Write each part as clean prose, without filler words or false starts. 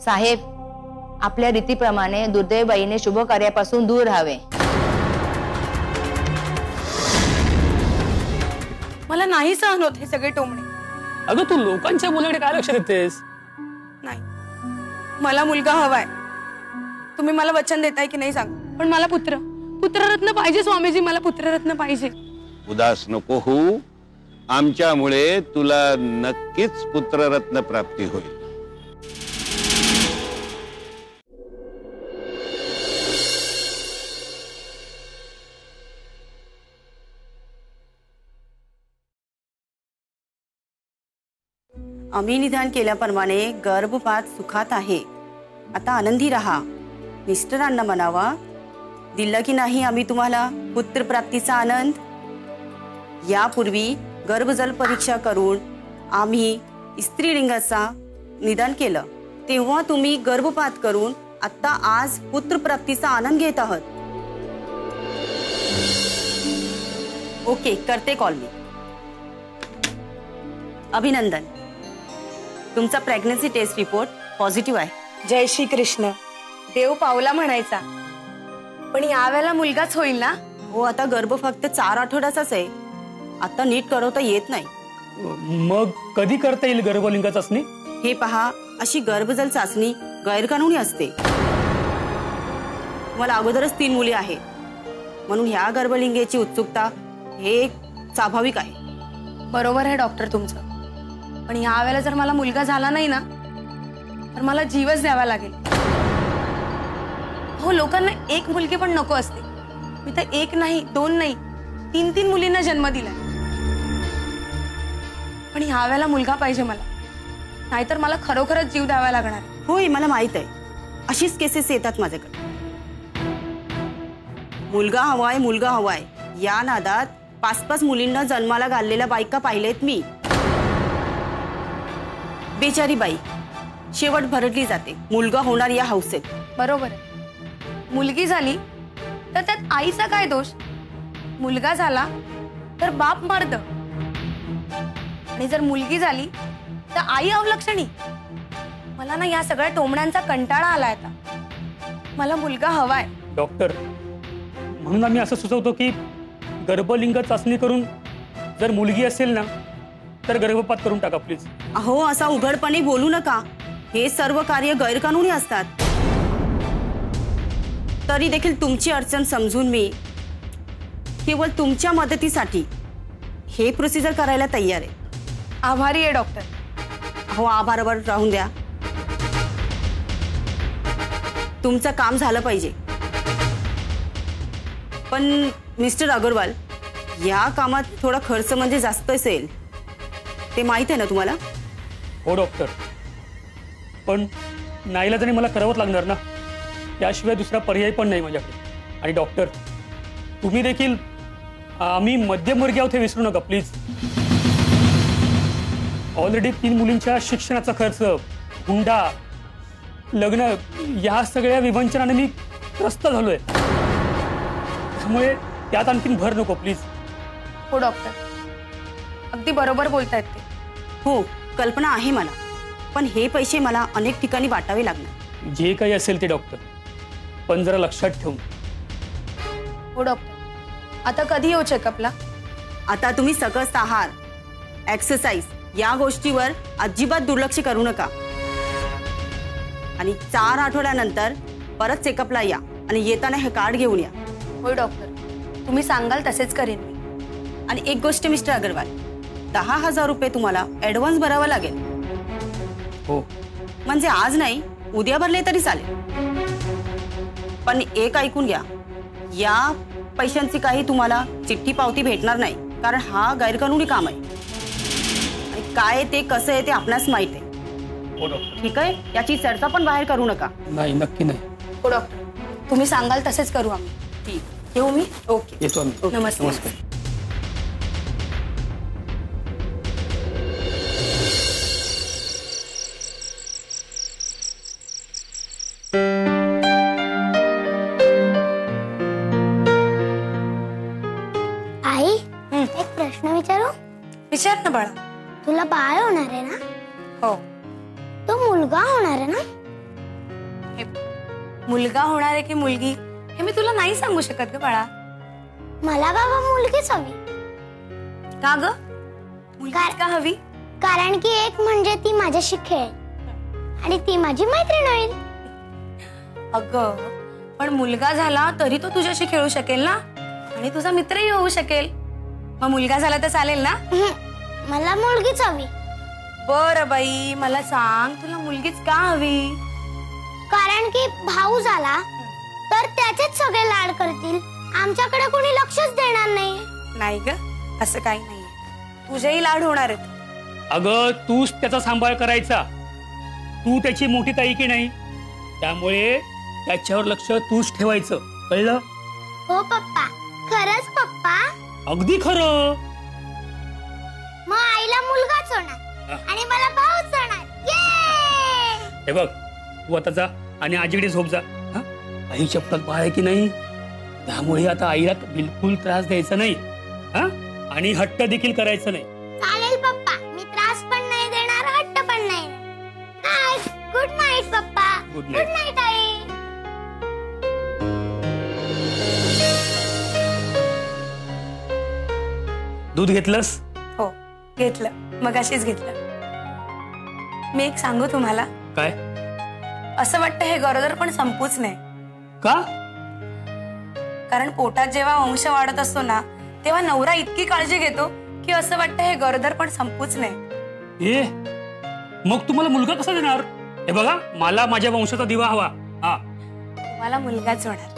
साहेब, आपल्या रीतीप्रमाणे दुर्दैवाईने शुभ कार्यापासून दूर राहावे. मला नाही सहन होत हे सगळे टोमणे. अगं तू लोकांच्या मुलाकडे काय लक्ष देतेस? नाही, मला मुलगा हवाय. तुम्ही मला वचन देताय की नाही सांग, पण मला पुत्ररत्न पाहिजे स्वामीजी, मला पुत्ररत्न पाहिजे. उदास नको होऊ, आमच्यामुळे तुला नक्कीच पुत्ररत्न प्राप्ती होईल. आम्ही निदान केल्याप्रमाणे गर्भपात सुखात आहे. आता आनंदी राहा. मिस्टरांना म्हणावा, दिलं की नाही आम्ही तुम्हाला पुत्रप्राप्तीचा आनंद. यापूर्वी गर्भजल परीक्षा करून आम्ही स्त्रीलिंगाचा निदान केलं, तेव्हा तुम्ही गर्भपात करून आता आज पुत्रप्राप्तीचा आनंद घेत आहात. ओके, करते कॉल मी. अभिनंदन, तुमचा प्रेग्नन्सी टेस्ट रिपोर्ट पॉझिटिव्ह आहे. जय श्री कृष्ण. देव पावला म्हणायचा, पण यावेळेला मुलगाच होईल ना? हो, आता गर्भ फक्त 4 आठवड्याचाच आहे. आता नीट करवता येत नाही. मग कधी करता येईल गर्भलिंग चाचणी? हे पहा, अशी गर्भजल चाचणी गैरकानूनी असते. मला अगोदरच 3 मुली आहेत, म्हणून ह्या गर्भलिंगेची उत्सुकता हे स्वाभाविक आहे. बरोबर आहे डॉक्टर तुमचं, पण या वेळेला जर मला मुलगा झाला नाही ना, तर मला जीवच द्यावा लागेल. हो, लोकांना एक मुलगी पण नको असते. मी तर 1 नाही, 2 नाही, 3 मुलींना जन्म दिलाय. पण या वेळेला मुलगा पाहिजे मला, नाहीतर मला खरोखरच जीव द्यावा लागणार. होय, मला माहित आहे. अशीच केसेस येतात माझ्याकडे. मुलगा हवाय, मुलगा हवाय या नादात 5-5 मुलींना जन्माला घाललेल्या बायका पाहिलेत मी. बेचारी बाई शेवट भरडली जाते मुलगा होणार या हौसेत. बरोबर आहे. मुलगी झाली तर त्यात आईचा काय दोष? मुलगा झाला तर बाप मर्द, आणि जर मुलगी झाली तर आई अवलक्षणी. मला ना या सगळ्या टोमण्यांचा कंटाळा आलाय. आता मला मुलगा हवाय. डॉक्टर, म्हणून आम्ही असं सुचवतो की गर्भलिंग चाचणी करून जर मुलगी असेल ना तर गर्भपात करून टाका प्लीज. अहो, असा उघडपणे बोलू नका. हे सर्व कार्य गैरकानूनी असतात. तरी देखील तुमची अडचण समजून मी केवळ तुमच्या मदतीसाठी हे प्रोसिजर करायला तयार आहे. आभारी आहे डॉक्टर. हो, आभारावर राहून द्या. तुमचं काम झालं पाहिजे. पण मिस्टर अग्रवाल, या कामात थोडा खर्च म्हणजे जास्त असेल, ते माहित आहे ना तुम्हाला? हो डॉक्टर, पण नाईलाजाने मला करावंच लागणार ना. त्याशिवाय दुसरा पर्याय पण नाही माझ्याकडे. आणि डॉक्टर, तुम्ही देखील आम्ही मध्यमवर्गीय आहोत हे विसरू नका प्लीज. ऑलरेडी 3 मुलींच्या शिक्षणाचा खर्च, हुंडा, लग्न या सगळ्या विवंचनाने मी त्रस्त झालोय. त्यामुळे त्यात आणखीन भर नको प्लीज. हो डॉक्टर, अगदी बरोबर बोलतायत ते. हो, कल्पना आहे मला, पण हे पैसे मला अनेक ठिकाणी वाटावे लागणार. जे काही असेल ते डॉक्टर, पण जरा लक्षात ठेवून हो डॉक्टर, आता कधी येऊ चेकअपला? आता तुम्ही सकस आहार, एक्सरसाइज या गोष्टीवर अजिबात दुर्लक्ष करू नका आणि 4 आठवड्यानंतर परत चेकअपला या आणि येताना हे कार्ड घेऊन या. होय डॉक्टर, तुम्ही सांगाल तसेच करेन मी. आणि एक गोष्ट मिस्टर अग्रवाल, 10,000 रुपये तुम्हाला ऍडव्हान्स भरावा लागेल. हो. म्हणजे आज नाही, उद्या भरले तरी चालेल. पण एक ऐकून घ्या, या पैशांची काही तुम्हाला चिठ्ठी पावती भेटणार नाही, कारण हा गैरकानूनी काम आहे आणि काय ते कसं आहे ते आपणास माहित आहे. हो डॉक्टर. ठीक आहे, याची चर्चा पण बाहेर करू नका. नाही, नक्की नाही. हो डॉक्टर, तुम्ही सांगाल तसेच करू आम्ही. ठीक, येऊ मी? ओके. येतो आम्ही. नमस्ते. नमस्कार. आई, एक प्रश्न विचारू? विचार ना बाळा. तुला बाळ होणार आहे ना? हो. तो मुलगा होणार आहे ना? हे मुलगा होणार आहे की मुलगी हे मी तुला नाही सांगू शकत ग बाळा. मला बाबा मुलगीच हवी. का ग? मुलगी का हवी? कारण की एक म्हणजे ती माझ्याशी खेळेल आणि ती माझी मैत्रीण होईल. अगं, पण मुलगा झाला तरी तो तुझ्याशी खेळू शकेल ना आणि तुझा मित्रही होऊ शकेल. मग मुलगा झाला तर चालेल ना? मला मुलगीच हवी. बरं बाई, मला सांग तुला मुलगीच का हवी? कारण की भाऊ झाला तर त्याचेच सगळे लाड करतील, आमच्याकडे कोणी लक्षच देणार नाही. नाही ग, असं काही नाहीये. तुझेही लाड होणार आहेत. अगं, तूच त्याचा सांभाळ करायचा. तू त्याची मोठी ताई की नाही, त्यामुळे त्याच्यावर लक्ष तूच ठेवायचं, कळलं? हो पप्पा, खरंच पप्पा. अगदी खरं. मग आईला मुलगाच होणार आणि मला भाऊच होणार. ये! हे बघ, तू आता जा आणि आजीकडे झोप जा. हा? आईच्या पोटात बाळ आहे की नाही, त्यामुळे आता आईला बिलकुल त्रास द्यायचा नाही. हा? आणि हट्ट देखील करायचं नाही. चालेल पप्पा, मी त्रास पण नाही देणार, हट्ट पण नाही. हाय, गुड नाईट पप्पा. Good good night. नाईट आई. दूध घेतलंस? हो, घेतलं. मगाशीच घेतलं. मी एक सांगू तुम्हाला, काय? असं वाटतं हे गरोदर पण संपूच नाही. का? कारण पोटात जेव्हा वंश वाढत असतो ना, तेव्हा नवरा इतकी काळजी घेतो की असं वाटतं हे गरोदर पण संपूच नाही. ए, मग तुम्हाला मुलगा कसा देणार? हे बघा, मला माझ्या वंशाचा दिवा हवा. हा. मला मुलगाच होणार.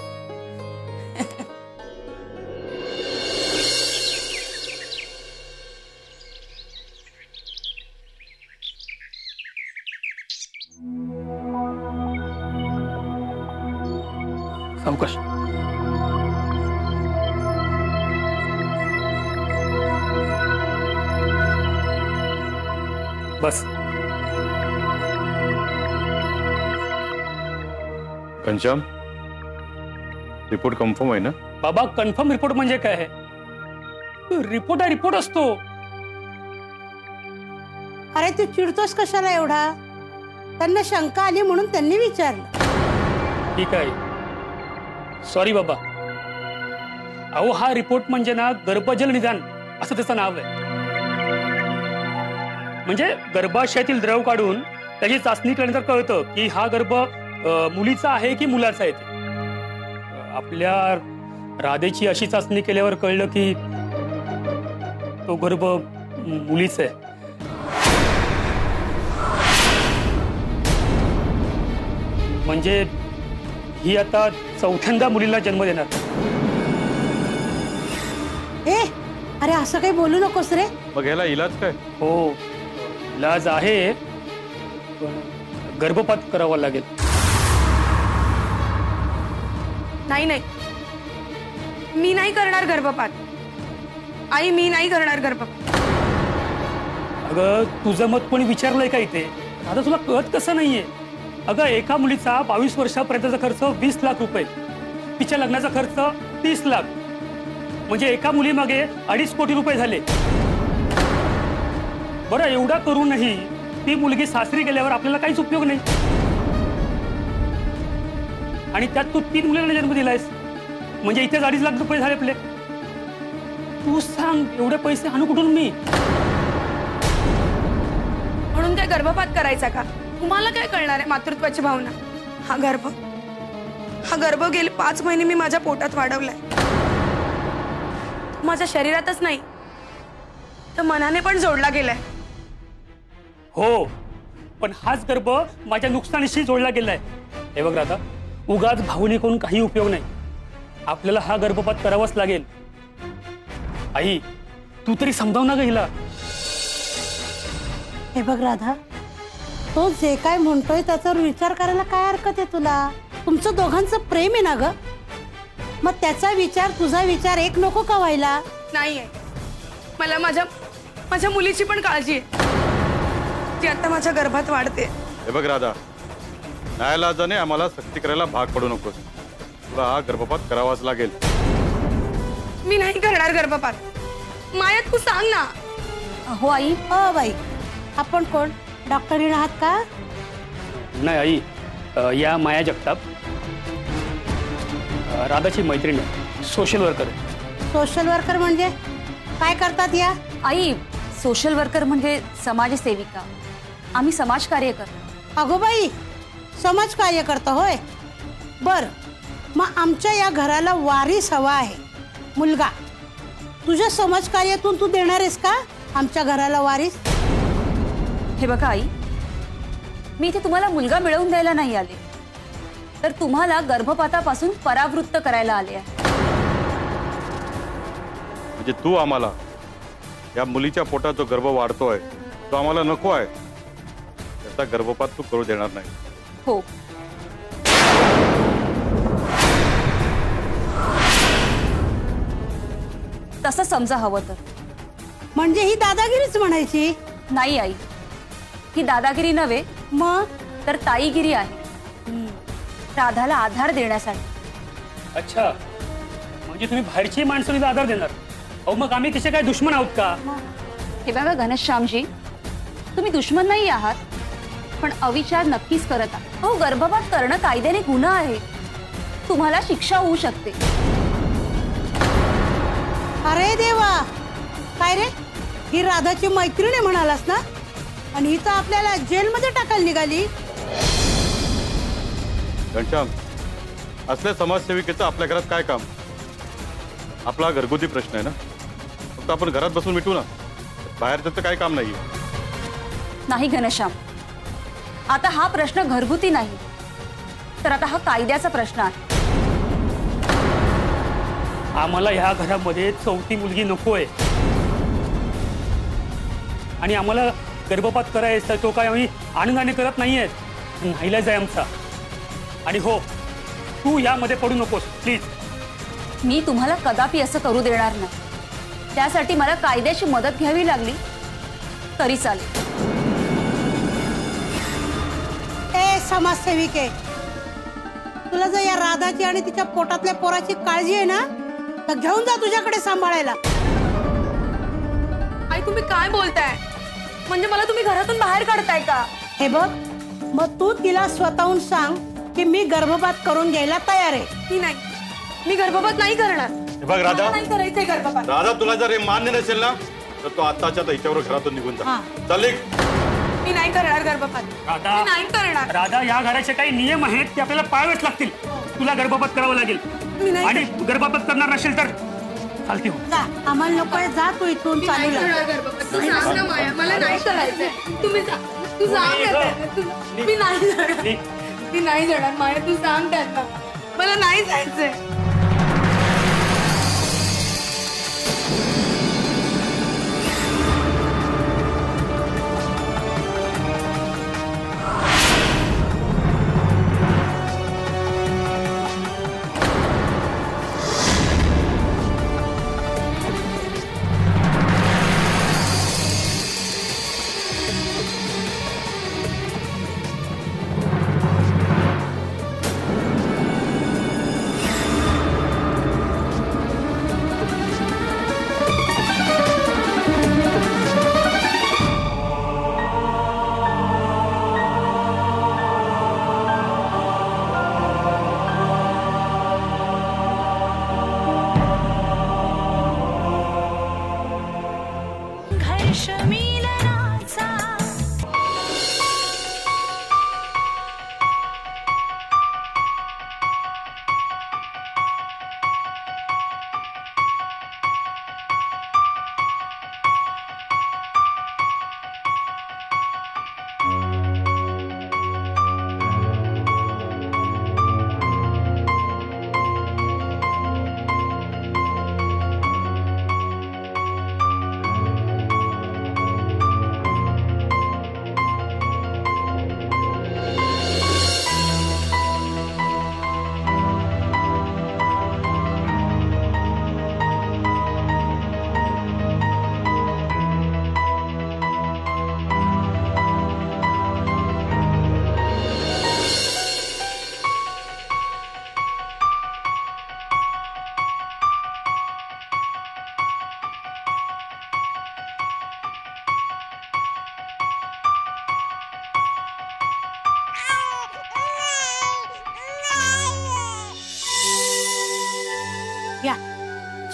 सावकाश. बस. घनश्याम, रिपोर्ट कन्फर्म आहे ना? बाबा, कन्फर्म रिपोर्ट म्हणजे काय आहे? रिपोर्ट आहे, रिपोर्ट असतो. अरे तू चिडतोस कशाला एवढा? त्यांना शंका आली म्हणून त्यांनी विचारलं. ठीक आहे, सॉरी बाबा. अहो, हा रिपोर्ट म्हणजे ना गर्भजल निदान असं त्याचं नाव आहे. म्हणजे गर्भाशयातील द्रव काढून त्याची चाचणी केल्यानंतर कळतं की हा गर्भ मुलीचा आहे की मुलाचा आहे ते. आपल्या राधेची अशी चाचणी केल्यावर कळलं की तो गर्भ मुलीचा आहे. म्हणजे ही आता 4थ्यांदा मुलीला जन्म देणार. ए, अरे असं काही बोलू नकोस रे. मग ह्याला इलाज काय? हो, इलाज आहे, पण गर्भपात करावा लागेल. नाही नाही, मी नाही करणार गर्भपात. आई, मी नाही करणार गर्भपात. अगं, तुझं मत कोणी विचारलंय का इथे? आता तुला कळत कसं नाहीये? अगं, एका मुलीचा 22 वर्षापर्यंतचा खर्च 20 लाख रुपये, तिच्या लग्नाचा खर्च 30 लाख, म्हणजे एका मुलीमागे 2.5 कोटी रुपये झाले. बरं, एवढा करूनही ती मुलगी सासरी गेल्यावर आपल्याला काहीच उपयोग नाही. आणि त्यात तू 3 मुलींना जन्म दिलायस. म्हणजे इथेच 2.5 लाख रुपये झाले आपले. तू सांग, एवढे पैसे आणू कुठून मी? म्हणून काय गर्भपात करायचा का? तुम्हाला काय कळणार आहे मातृत्वाची भावना? हा गर्भ गेले 5 महिने मी माझ्या पोटात वाढवलाय. माझ्या शरीरातच नाही तर मनाने पण जोडला गेलाय. हो, पण हाच गर्भ माझ्या नुकसानीशी जोडला गेलाय. हे बघ राधा, उगाच भावनिक होऊन काही उपयोग नाही. आपल्याला हा गर्भपात करावाच लागेल. आई, तू तरी समजाव ना ग हिला. हे बघ राधा, तो जे काय म्हणतोय त्याच्यावर विचार करायला काय हरकत आहे तुला? तुमचं दोघांचं प्रेम आहे ना ग, मग त्याचा विचार तुझा विचार एक नको का व्हायला? नाहीये, मला माझ्या मुलीची पण काळजी आहे, ती आता माझ्या गर्भात वाढते. हे बघ राधा, न्यायालयाने आम्हाला सक्ती करायला भाग पडू नकोस. तुला हा गर्भपात करावाच लागेल. मी नाही करणार गर्भपात. माया तू सांग ना. हो आई. बाई, आपण कोण? डॉक्टरीण आहात का? नाही आई, या माया जगताप राधाची मैत्रीण आहे, सोशल वर्कर. सोशल वर्कर म्हणजे काय करतात या? आई, सोशल वर्कर म्हणजे समाजसेविका. आम्ही समाजकार्य करतो. अगो बाई, समाज कार्य करता होय? बर, मग आमच्या या घराला वारीस हवा आहे, मुलगा. तुझ्या समाज कार्यातून तू देणार आहेस का आमच्या घराला वारीस? हे बघा आई, मी इथे तुम्हाला मुलगा मिळवून द्यायला नाही आले, तर तुम्हाला गर्भपातापासून परावृत्त करायला आले आहे. म्हणजे तू आम्हाला या मुलीच्या पोटात जो गर्भ वाढतोय तो आम्हाला नको आहे, त्याचा गर्भपात तू करू देणार नाही. हो. तसं समजा हवं तर. म्हणजे ही दादागिरीच म्हणायची? नाही आई, ही दादागिरी नव्हे, मग तर ताईगिरी आहे. राधाला आधार देण्यासाठी. अच्छा, म्हणजे तुम्ही बाहेरची माणसं तिला आधार देणार? अहो, मग आम्ही तिचे काय दुश्मन आहोत का? हे बघा घनश्यामजी, तुम्ही दुश्मन नाही आहात, पण अविचार नक्कीच करत आहात. हो, गर्भपात करणं कायद्याने गुन्हा आहे, तुम्हाला शिक्षा होऊ शकते. अरे देवा, काय रे, ही राधाची मैत्रीण आहे म्हणालास ना, आणि ही तर आपल्याला जेलमध्ये टाकायला निघाली. घनश्याम, असल्या समाजसेविकेचं आपल्या घरात काय काम? आपला घरगुती प्रश्न आहे ना, फक्त आपण घरात बसून मिटू ना, बाहेर त्याचं काय काम नाहीये. नाही घनश्याम, आता हा प्रश्न घरगुती नाही, तर आता हा कायद्याचा प्रश्न आहे. आम्हाला ह्या घरामध्ये 4थी मुलगी नकोय, आणि आम्हाला गर्भपात करायचा तो काय आम्ही आनंदाने करत नाहीये, नाईलाज आहे आमचा. आणि हो, तू यामध्ये पडू नकोस प्लीज. मी तुम्हाला कदापि असं करू देणार नाही. त्यासाठी मला कायद्याची मदत घ्यावी लागली तरी चालेल. ए समाजसेविके, तुला जर या राधाची आणि तिच्या पोटातल्या पोराची काळजी आहे ना, तर घेऊन जा तुझ्याकडे सांभाळायला. आई, तुम्ही काय बोलताय? म्हणजे मला तुम्ही घरातून बाहेर काढताय का? हे बघ, मग तू तिला स्वतःहून सांग की मी गर्भपात करून घ्यायला तयार आहे. मी गर्भपात नाही करणार. हे बघ राधा, नाही करायचंय गर्भपात. राधा, तुला जर हे मान्य नसेल ना, तर तो आत्ताच्या हिच्यावर घरातून निघून जा. चल निघ. मी नाही करणार गर्भपात. राधा, मी नाही करणार. राधा, या घराचे काही नियम आहेत ते आपल्याला पाळावेच लागतील. तुला गर्भपात करावं लागेल, मी नाही आणि गर्भपात करणार नसेल तर चालती हो. जा, आम्हाला नकोय, जा तू इथून. नाही चालू करणार गर्भपात. तू सांग ना माया, मला नाही करायचंय. तुम्ही तू सांग ना. मी नाही जाणार. मी नाही जाणार माया, तू सांग त्यांना, मला नाही जायचंय.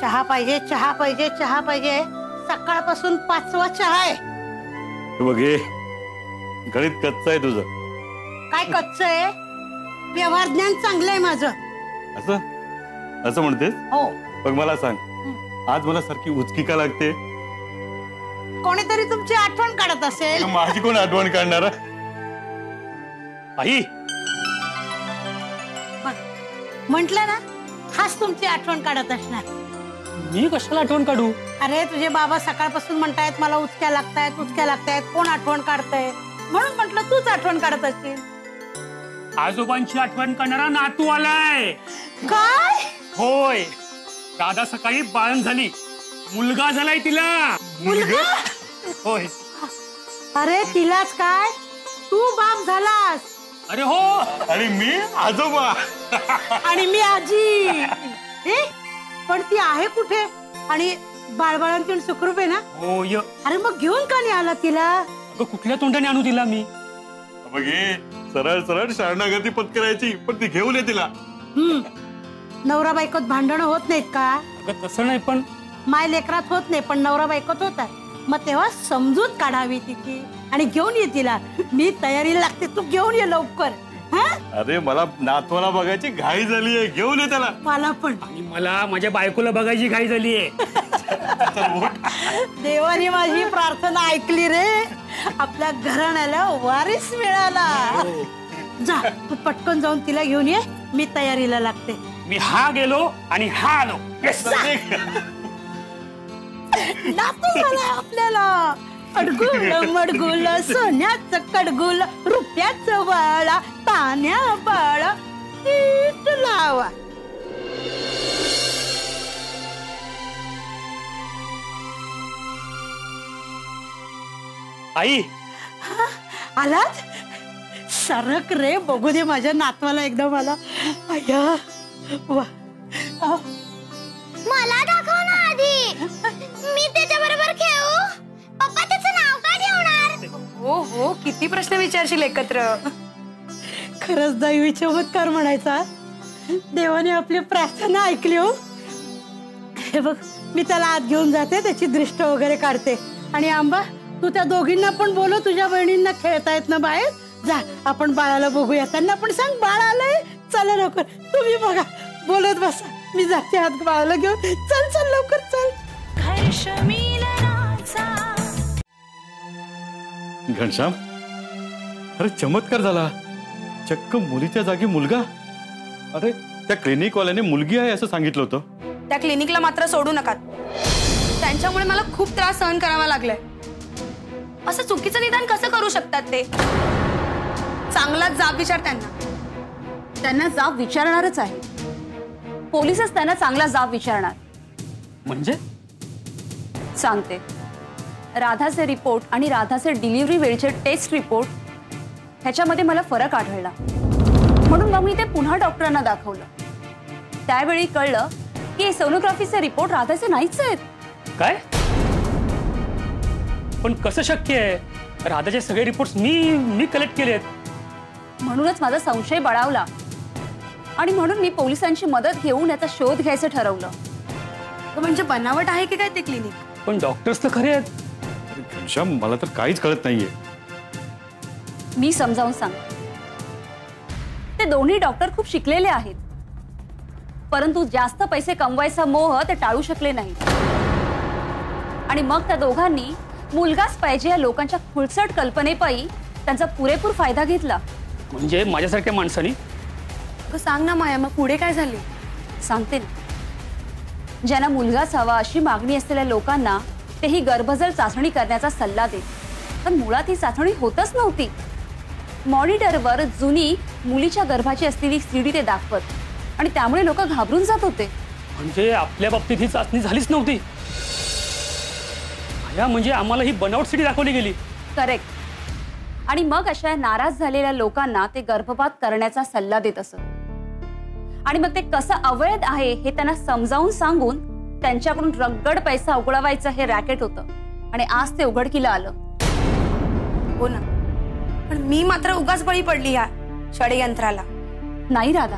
चहा पाहिजे, चहा पाहिजे, चहा पाहिजे. सकाळपासून 5वा चहा आहे. हे बघ हे गणित कच्चं आहे तुझं. काय कच्च आहे? व्यवहार ज्ञान चांगलं आहे माझं. असं असं म्हणतेस? हो. बघ मला सांग, आज मला सारखी उचकी का लागते? कोणीतरी तुमची आठवण काढत असेल. माझी कोण आठवण काढणार? आई म्हंटल ना, हाच तुमची आठवण काढत असणार. मी कशाला आठवण काढू? अरे तुझे बाबा सकाळपासून म्हणतायत मला उचक्या लागतायत, उचक्या लागतायत, कोण आठवण काढतंय म्हणून म्हटलं तूच आठवण काढत असतील. आजोबांची आठवण करणारा नातू आलाय. काय? होय, दादा सकाळी बाळण झाली, मुलगा झालाय तिला. मुलगा? होय. अरे तिलाच काय, तू बाप झालास. अरे हो. आणि मी आजोबा. आणि मी आजी. पण ती आहे कुठे? आणि बाळबाळांची सुखरूप आहे ना? हो य. अरे मग घेऊन का नाही आला तिला? अगं कुठल्या तोंडाने आणू तिला मी? बघ हे सरळ सरळ शरणागती पत्करायची, पण ती घेऊन ये तिला. नवरा बायकोत भांडणं होत नाहीत का? अगं तसं नाही, पण माय लेकरात होत नाही, पण नवरा बायकोत होतात. मग तेव्हा समजूत काढावी तिची आणि घेऊन ये तिला. मी तयारीला लागते, तू घेऊन ये लवकर. अरे मला नातवाला बघायची घाई झालीये, घेऊन ये त्याला. मला पण. आणि मला माझ्या बायकोला बघायची घाई झालीये. देवाने माझी प्रार्थना ऐकली रे. आपल्या घराण्याला वारीस मिळाला. जा तू पटकन जाऊन तिला घेऊन ये, मी तयारीला लागते. मी हा गेलो आणि हा आलो. Yes. नातू झाला आपल्याला. अडगुल मडगुल सोन्याचं कडगुल, रुपयाचं बाळा, तान्या बाळा नीट लावा. आई आलात? सरक रे, बघू दे माझ्या नातवाला एकदा मला. अय्या वा. मला दाखव ना आधी, मी त्याच्या बरोबर खेळू. पप्पा त्याचं नाव काय ठेवणार? हो हो, किती प्रश्न विचारशील एकत्र. खरंच दैवी चमत्कार म्हणायचा. देवाने आपली प्रार्थना ऐकली हो. हे बघ, मी त्याला आत घेऊन जाते, त्याची दृष्ट वगैरे काढते. आणि आंबा, तू त्या दोघींना पण बोलव, तुझ्या बहिणींना खेळतायत ना बाहेर. जा आपण बाळाला बघूया. त्यांना पण सांग बाळ आलंय, चला लवकर. तुम्ही बघा, बोलत बसा, मी जाते आत बाळाला घेऊन. चल चल लवकर चल. घनश्याम, अरे चमत्कार झाला. चक्क मुलीच्या जागी मुलगा. अरे त्या क्लिनिक वाल्याने मुलगी आहे असं सांगितलं होतं. त्या क्लिनिकला मात्र सोडू नका. त्यांच्यामुळे मला खूप त्रास सहन करावा लागलाय. असं चुकीचं निदान कसं करू शकतात ते? चांगलाच जाब विचार त्यांना. त्यांना जाब विचारणारच आहे. पोलीसच त्यांना चांगला जाब विचारणार. म्हणजे सांगते. राधाचे रिपोर्ट आणि राधाचे डिलिव्हरी वेळचे टेस्ट रिपोर्ट ह्याच्यामध्ये मला फरक आढळला. म्हणून मग मी ते पुन्हा डॉक्टरांना दाखवलं. त्यावेळी कळलं की सोनोग्राफीचे रिपोर्ट राधाचे नाहीच आहेत. काय? पण कसं शक्य आहे? राधाचे सगळे रिपोर्ट्स मी कलेक्ट केले आहेत. म्हणूनच माझा संशय बळावला आणि म्हणून मी पोलिसांची मदत घेऊन याचा शोध घ्यायचं ठरवलं. म्हणजे बनावट आहे की काय ते क्लिनिक? पण डॉक्टर्स तर खरे आहेत. अरे घनश्याम, मला तर काहीच कळत नाहीये. मी समजावून सांगते. ते दोन्ही डॉक्टर खूप शिकलेले आहेत, परंतु जास्त पैसे कमवायचा मोह ते टाळू शकले नाही. आणि मग त्या दोघांनी मुलगाच पाहिजे या लोकांच्या खुळसट कल्पनेपायी त्यांचा पुरेपूर फायदा घेतला. म्हणजे माझ्यासारख्या माणसानी. सांग ना माया, मग पुढे काय झाले? सांगते ना. ज्यांना मुलगाच हवा अशी मागणी असलेल्या लोकांना तेही गर्भजल चाचणी करण्याचा सल्ला देत. पण मुळात ही चाचणी होतच नव्हती. मॉनिटरवर जुनी मुलीच्या गर्भाची असलेली सीडी ते दाखवत आणि त्यामुळे लोक घाबरून जात होते. म्हणजे आपल्या बाबतीत ही चाचणी झालीच नव्हती. या म्हणजे आम्हाला ही बनावट सीडी दाखवली गेली. करेक्ट. आणि मग अशा नाराज झालेल्या लोकांना ते गर्भपात करण्याचा सल्ला देत असत. आणि मग ते कसं अवैध आहे हे त्यांना समजावून सांगून त्यांच्याकडून रगड पैसा उकळवायचं हे रॅकेट होतं. आणि आज ते उघडकीला आलं. हो ना, पण मी मात्र उगाच बळी पडली या षडयंत्राला. नाही राधा,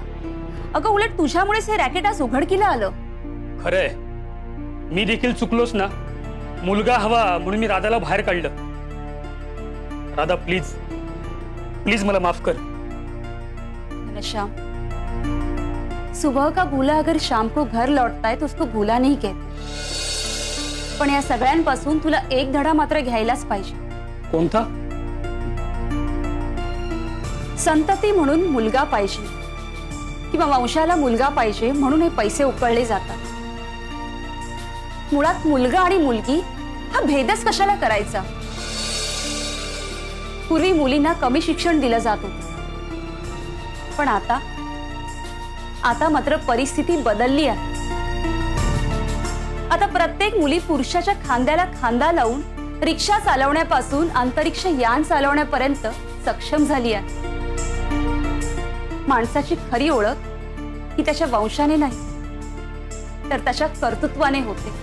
अगं उलट तुझ्यामुळेच हे रॅकेट आज उघडकीला आलं. खरंय, मी देखील चुकलोच ना. मुलगा हवा म्हणून मी राधाला बाहेर काढलं. राधा प्लीज प्लीज मला माफ कर. श्याम, सुबह का भूला अगर शाम को घर लौटता है तो उसको भूला नहीं कहते. पण या सगळ्यांपासून तुला एक धडा मात्र घ्यायलाच पाहिजे. कोणता? संतती म्हणून मुलगा पाहिजे किंवा वंशाला मुलगा पाहिजे म्हणून हे पैसे उकळले जातात. मुळात मुलगा आणि मुलगी हा भेदच कशाला करायचा. पूर्वी मुलींना कमी शिक्षण दिलं जात होतं, पण आता मात्र परिस्थिती बदलली आहे. आता प्रत्येक मुली पुरुषाच्या खांद्याला खांदा लावून रिक्षा चालवण्यापासून अंतरिक्ष यान चालवण्यापर्यंत सक्षम झाली आहे. माणसाची खरी ओळख ही त्याच्या वंशाने नाही तर त्याच्या कर्तृत्वाने होते.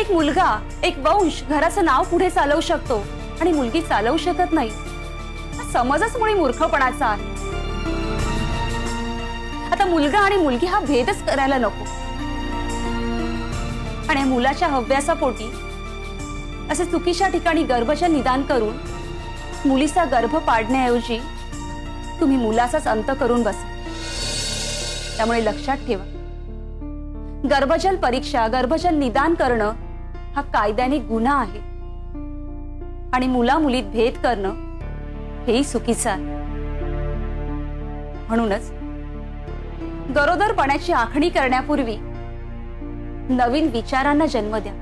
एक मुलगा, एक वंश घराचं नाव पुढे चालवू शकतो आणि मुलगी चालवू शकत नाही. हा समजच मुळी मूर्खपणाचा आहे. आता मुलगा आणि मुलगी हा भेदच करायला नको. आणि मुलाच्या हव्यासापोटी असे चुकीच्या ठिकाणी गर्भाचं निदान करून मुलीचा गर्भ पाडण्याऐवजी तुम्ही मुलाचाच अंत करून बसा. त्यामुळे लक्षात ठेवा, गर्भजल परीक्षा, गर्भजल निदान करणं हा कायद्याने गुन्हा आहे आणि मुला मुलीत भेद करणं हेही चुकीचं आहे. म्हणूनच गरोदरपणाची आखणी करण्यापूर्वी नवीन विचारांना जन्म द्या.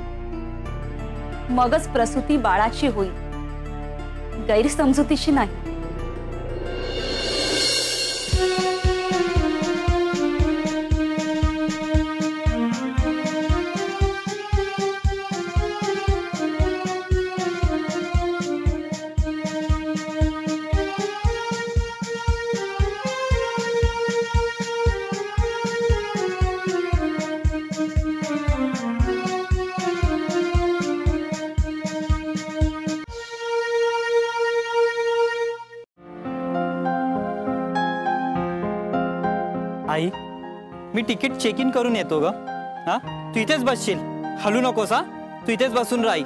मगच प्रसूती बाळाची होईल, गैरसमजुतीची नाही. आई, मी तिकीट चेक इन करून येतो ग. हा, तू इथेच बसशील, हलू नकोस. हा, तू इथेच बसून राही.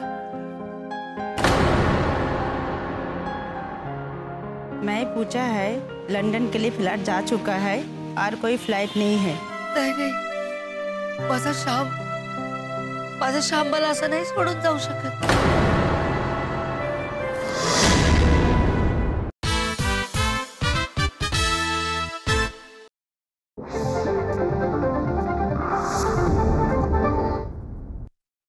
मैं पूछा है, लंदन के लिए फ्लाइट जा चुका है और कोई फ्लाइट नहीं है. नाही, माझा श्याम मला असं नाही सोडून जाऊ शकत.